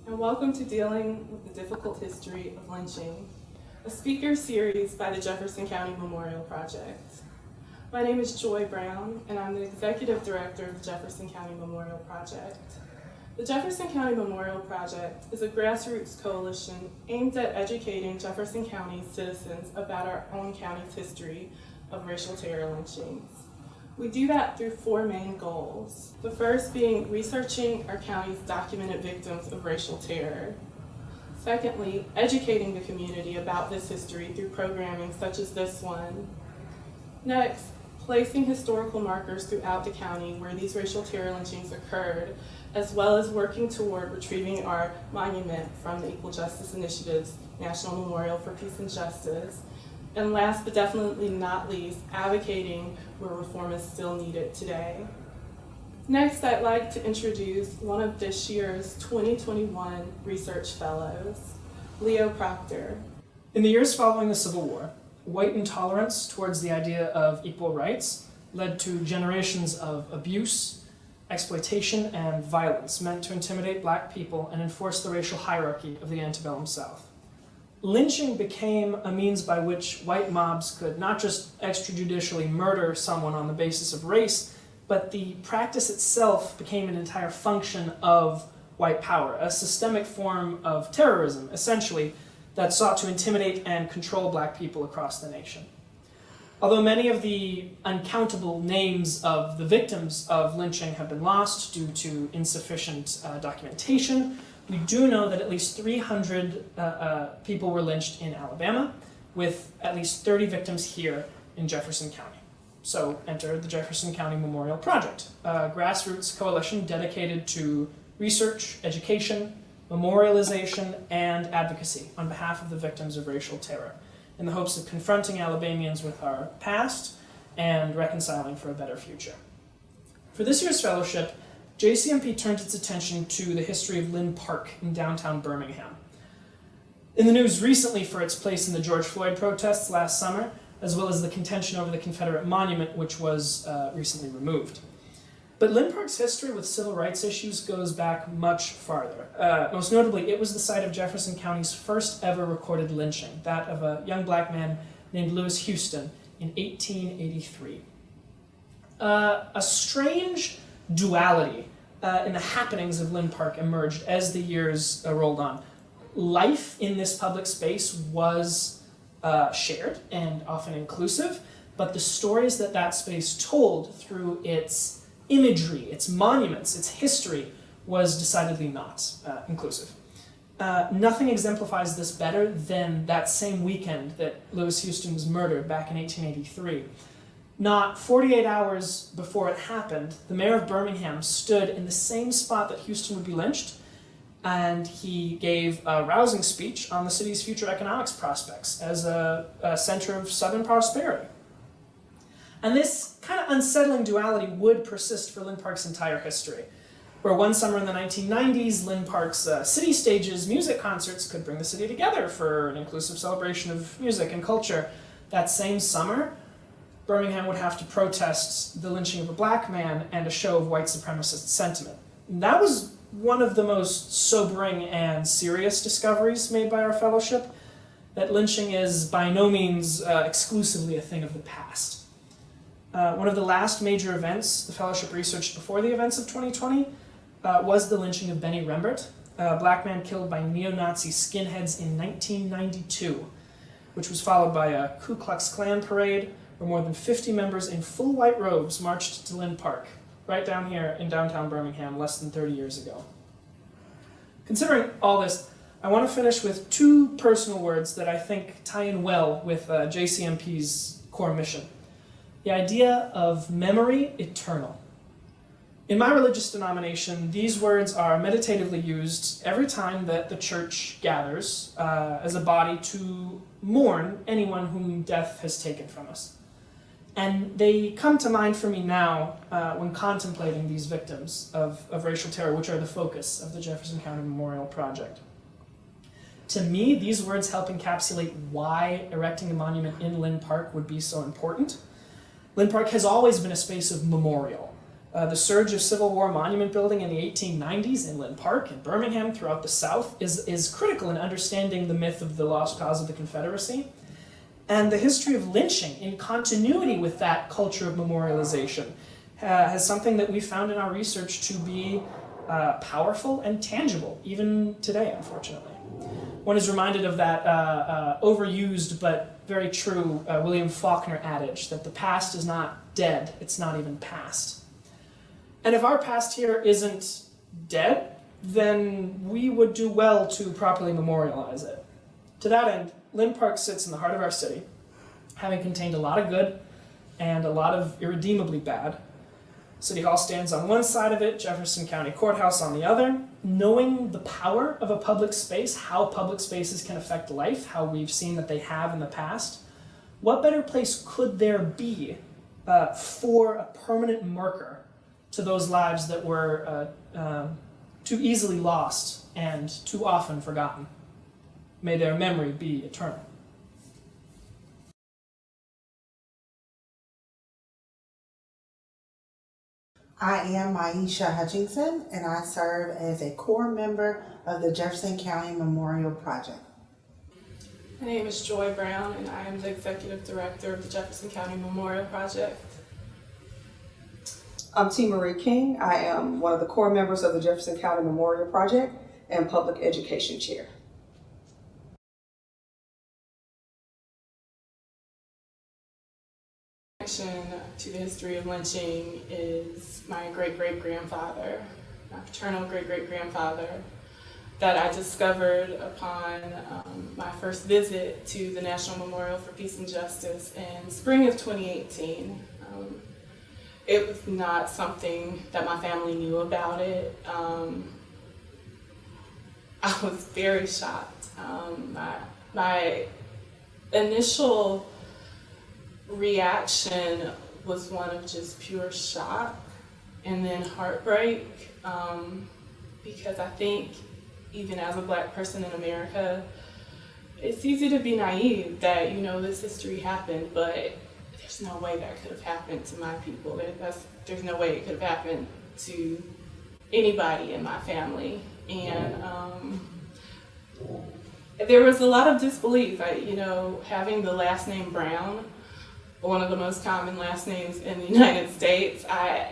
and welcome to Dealing with the Difficult History of Lynching, a speaker series by the Jefferson County Memorial Project. My name is Joi Brown, and I'm the Executive Director of the Jefferson County Memorial Project. The Jefferson County Memorial Project is a grassroots coalition aimed at educating Jefferson County citizens about our own county's history of racial terror lynchings. We do that through four main goals. The first being researching our county's documented victims of racial terror. Secondly, educating the community about this history through programming such as this one. Next, placing historical markers throughout the county where these racial terror lynchings occurred, as well as working toward retrieving our monument from the Equal Justice Initiative's National Memorial for Peace and Justice. And last but definitely not least, advocating where reform is still needed today. Next, I'd like to introduce one of this year's 2021 Research Fellows, Leo Proctor. In the years following the Civil War, white intolerance towards the idea of equal rights led to generations of abuse, exploitation, and violence meant to intimidate black people and enforce the racial hierarchy of the antebellum South. Lynching became a means by which white mobs could not just extrajudicially murder someone on the basis of race, but the practice itself became an entire function of white power, a systemic form of terrorism, essentially, that sought to intimidate and control black people across the nation. Although many of the uncountable names of the victims of lynching have been lost due to insufficient documentation, we do know that at least 300 people were lynched in Alabama, with at least 30 victims here in Jefferson County. So enter the Jefferson County Memorial Project, a grassroots coalition dedicated to research, education, memorialization, and advocacy on behalf of the victims of racial terror, in the hopes of confronting Alabamians with our past and reconciling for a better future. For this year's fellowship, JCMP turned its attention to the history of Lynn Park in downtown Birmingham. In the news recently for its place in the George Floyd protests last summer, as well as the contention over the Confederate monument, which was recently removed. But Lynn Park's history with civil rights issues goes back much farther. Most notably, it was the site of Jefferson County's first ever recorded lynching, that of a young black man named Lewis Houston in 1883. A strange duality in the happenings of Lynn Park emerged as the years rolled on. Life in this public space was shared and often inclusive, but the stories that that space told through its imagery, its monuments, its history was decidedly not inclusive. Nothing exemplifies this better than that same weekend that Lewis Houston was murdered back in 1883. Not 48 hours before it happened, the mayor of Birmingham stood in the same spot that Houston would be lynched, and he gave a rousing speech on the city's future economics prospects as a center of Southern prosperity. And this kind of unsettling duality would persist for Lynn Park's entire history, where one summer in the 1990s, Lynn Park's city stages music concerts could bring the city together for an inclusive celebration of music and culture. That same summer, Birmingham would have to protest the lynching of a black man and a show of white supremacist sentiment. And that was one of the most sobering and serious discoveries made by our fellowship, that lynching is by no means exclusively a thing of the past. One of the last major events the fellowship researched before the events of 2020 was the lynching of Benny Rembert, a black man killed by neo-Nazi skinheads in 1992, which was followed by a Ku Klux Klan parade where more than 50 members in full white robes marched to Lynn Park, right down here in downtown Birmingham less than 30 years ago. Considering all this, I want to finish with two personal words that I think tie in well with JCMP's core mission. The idea of memory eternal. In my religious denomination, these words are meditatively used every time that the church gathers as a body to mourn anyone whom death has taken from us. And they come to mind for me now when contemplating these victims of racial terror, which are the focus of the Jefferson County Memorial Project. To me, these words help encapsulate why erecting a monument in Lynn Park would be so important. Lynn Park has always been a space of memorial, The surge of Civil War monument building in the 1890s in Lynn Park and Birmingham throughout the South is critical in understanding the myth of the lost cause of the Confederacy. And the history of lynching, in continuity with that culture of memorialization, has something that we found in our research to be powerful and tangible, even today, unfortunately. One is reminded of that overused but very true William Faulkner adage that the past is not dead, it's not even past. And if our past here isn't dead, then we would do well to properly memorialize it. To that end, Lynn Park sits in the heart of our city, having contained a lot of good and a lot of irredeemably bad. City Hall stands on one side of it, Jefferson County Courthouse on the other. Knowing the power of a public space, how public spaces can affect life, how we've seen that they have in the past, what better place could there be for a permanent marker to those lives that were too easily lost and too often forgotten? May their memory be eternal. I am Myeisha Hutchinson, and I serve as a core member of the Jefferson County Memorial Project. My name is Joi Brown, and I am the Executive Director of the Jefferson County Memorial Project. I'm T. Marie King. I am one of the core members of the Jefferson County Memorial Project and Public Education Chair. Connection to the history of lynching is my great-great-grandfather, my paternal great-great-grandfather, that I discovered upon my first visit to the National Memorial for Peace and Justice in spring of 2018. It was not something that my family knew about it. I was very shocked. My initial reaction was one of just pure shock and then heartbreak, because I think even as a Black person in America, it's easy to be naive that, you know, this history happened, but there's no way that could have happened to my people. There's no way it could have happened to anybody in my family. And there was a lot of disbelief. Having the last name Brown, one of the most common last names in the United States, I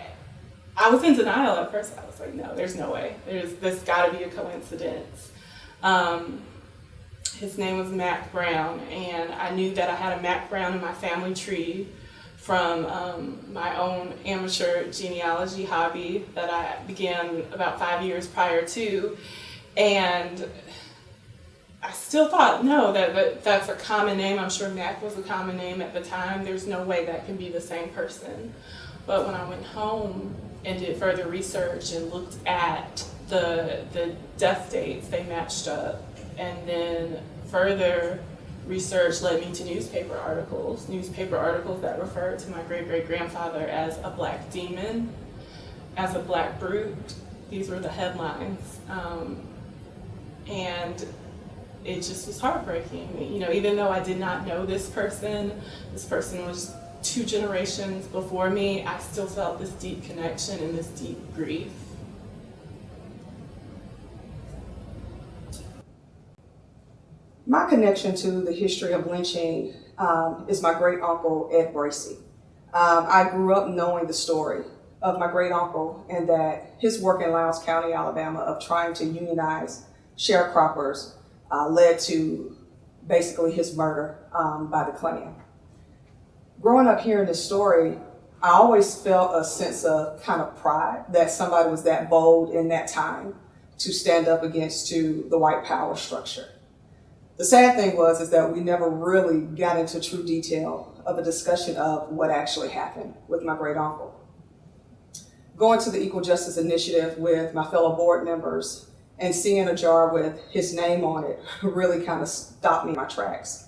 was in denial at first. I was like, no, there's no way. There's got to be a coincidence. His name was Mac Brown, and I knew that I had a Mac Brown in my family tree from my own amateur genealogy hobby that I began about 5 years prior to. And I still thought, no, that's a common name. I'm sure Mac was a common name at the time. There's no way that can be the same person. But when I went home and did further research and looked at the death dates, they matched up. And then further research led me to newspaper articles that referred to my great-great-grandfather as a black demon, as a black brute. These were the headlines. And it just was heartbreaking. Even though I did not know this person was 2 generations before me, I still felt this deep connection and this deep grief. My connection to the history of lynching is my great uncle, Ed Bracy. I grew up knowing the story of my great uncle and that his work in Lowndes County, Alabama, of trying to unionize sharecroppers led to basically his murder by the Klan. Growing up hearing this story, I always felt a sense of kind of pride that somebody was that bold in that time to stand up against the white power structure. The sad thing is that we never really got into true detail of a discussion of what actually happened with my great uncle. Going to the Equal Justice Initiative with my fellow board members and seeing a jar with his name on it really kind of stopped me in my tracks.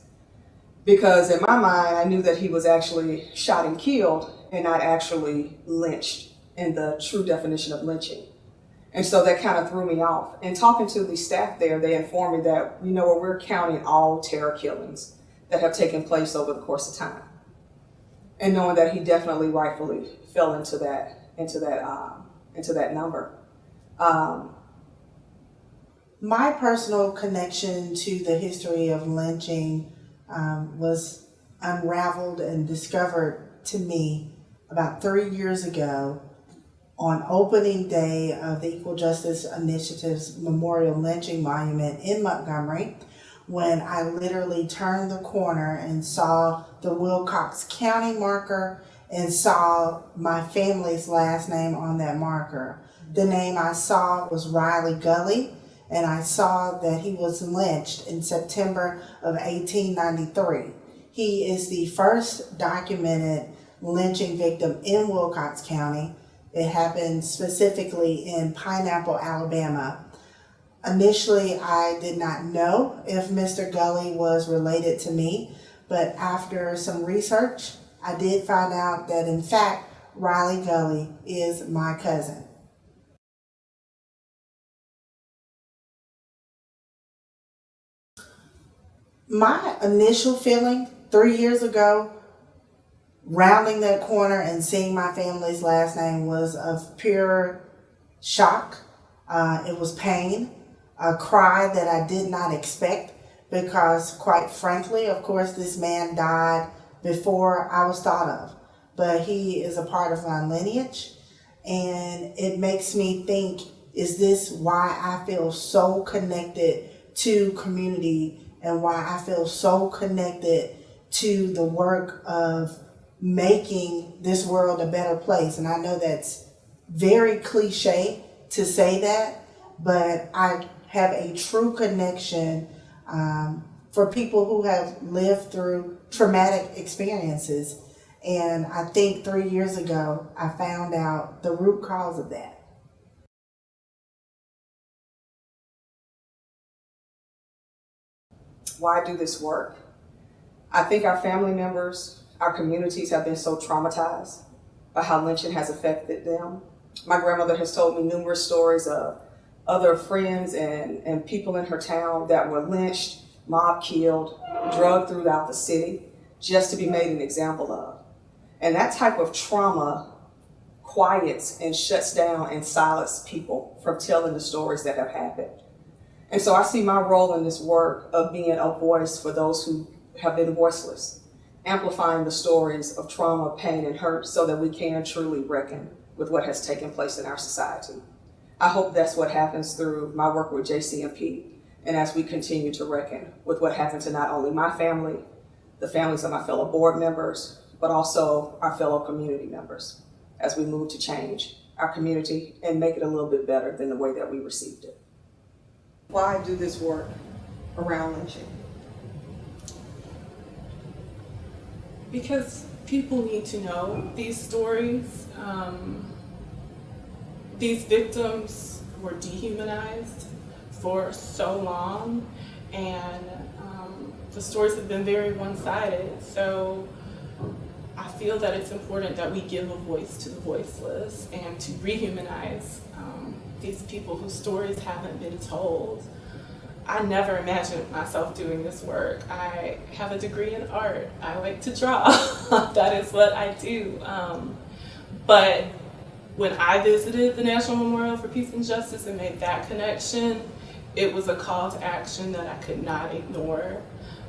Because in my mind, I knew that he was actually shot and killed and not actually lynched in the true definition of lynching. And so that kind of threw me off. And talking to the staff there, they informed me that, we're counting all terror killings that have taken place over the course of time. And knowing that he definitely rightfully fell into that into that number. My personal connection to the history of lynching was unraveled and discovered to me about 3 years ago on opening day of the Equal Justice Initiative's Memorial Lynching Monument in Montgomery, when I literally turned the corner and saw the Wilcox County marker and saw my family's last name on that marker. The name I saw was Riley Gully, and I saw that he was lynched in September of 1893. He is the first documented lynching victim in Wilcox County. It happened specifically in Pineapple, Alabama. Initially, I did not know if Mr. Gully was related to me, but after some research, I did find out that in fact, Riley Gully is my cousin. My initial feeling 3 years ago, rounding that corner and seeing my family's last name, was of pure shock. It was pain, a cry that I did not expect, because quite frankly, of course, this man died before I was thought of, but he is a part of my lineage, and it makes me think, is this why I feel so connected to community and why I feel so connected to the work of making this world a better place? And I know that's very cliche to say that, but I have a true connection for people who have lived through traumatic experiences. And I think 3 years ago, I found out the root cause of that. Why do this work? I think our family members, our communities have been so traumatized by how lynching has affected them. My grandmother has told me numerous stories of other friends and people in her town that were lynched, mob killed, drugged throughout the city, just to be made an example of. And that type of trauma quiets and shuts down and silences people from telling the stories that have happened. And so I see my role in this work of being a voice for those who have been voiceless, amplifying the stories of trauma, pain, and hurt so that we can truly reckon with what has taken place in our society. I hope that's what happens through my work with JCMP, and as we continue to reckon with what happened to not only my family, the families of my fellow board members, but also our fellow community members, as we move to change our community and make it a little bit better than the way that we received it. Why do this work around lynching? Because people need to know these stories. These victims were dehumanized for so long, and the stories have been very one-sided. So I feel that it's important that we give a voice to the voiceless and to rehumanize these people whose stories haven't been told. I never imagined myself doing this work. I have a degree in art. I like to draw. That is what I do. But when I visited the National Memorial for Peace and Justice and made that connection, it was a call to action that I could not ignore.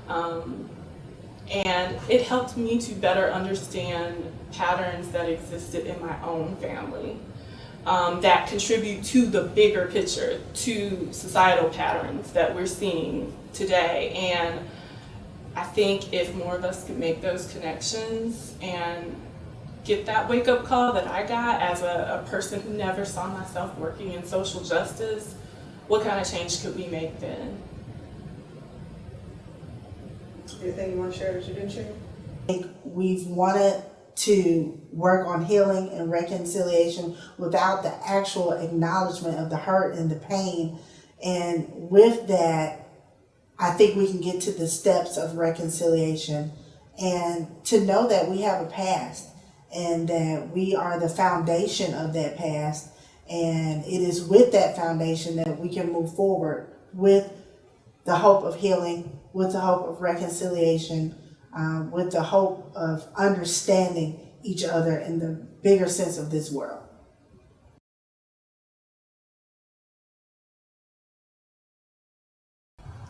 And it helped me to better understand patterns that existed in my own family that contribute to the bigger picture, to societal patterns that we're seeing today. And I think if more of us could make those connections and get that wake-up call that I got as a person who never saw myself working in social justice, what kind of change could we make then? Anything you want to share that you didn't share? I think we've wanted to work on healing and reconciliation without the actual acknowledgement of the hurt and the pain. And with that, I think we can get to the steps of reconciliation and to know that we have a past and that we are the foundation of that past. And it is with that foundation that we can move forward with the hope of healing, with the hope of reconciliation, with the hope of understanding each other in the bigger sense of this world.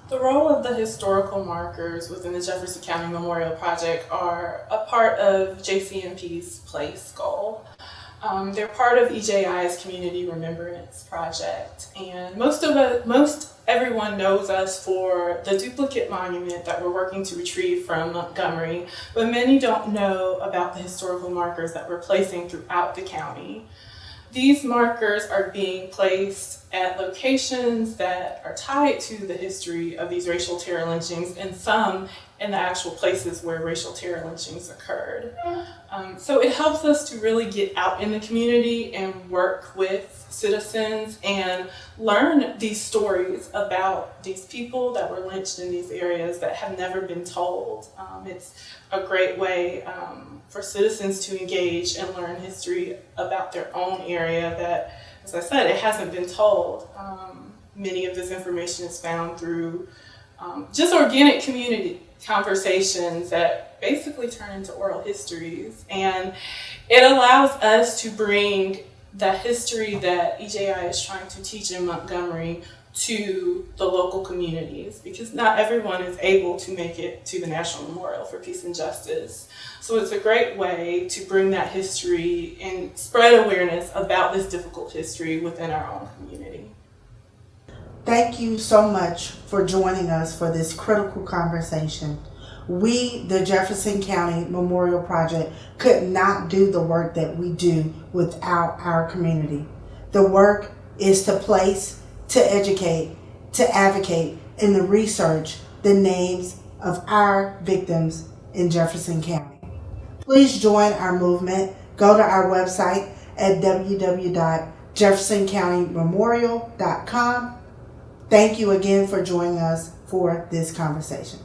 The role of the historical markers within the Jefferson County Memorial Project are a part of JCMP's place goal. They're part of EJI's Community Remembrance Project, and most everyone knows us for the duplicate monument that we're working to retrieve from Montgomery, but many don't know about the historical markers that we're placing throughout the county. These markers are being placed at locations that are tied to the history of these racial terror lynchings, and some in the actual places where racial terror lynchings occurred. So it helps us to really get out in the community and work with citizens and learn these stories about these people that were lynched in these areas that have never been told. It's a great way for citizens to engage and learn history about their own area that, as I said, it hasn't been told. Many of this information is found through just organic community conversations that basically turn into oral histories. And it allows us to bring the history that EJI is trying to teach in Montgomery to the local communities, because not everyone is able to make it to the National Memorial for Peace and Justice. So it's a great way to bring that history and spread awareness about this difficult history within our own community. Thank you so much for joining us for this critical conversation. We, the Jefferson County Memorial Project, could not do the work that we do without our community. The work is to place, to educate, to advocate, and to research the names of our victims in Jefferson County. Please join our movement. Go to our website at www.jeffersoncountymemorial.com. Thank you again for joining us for this conversation.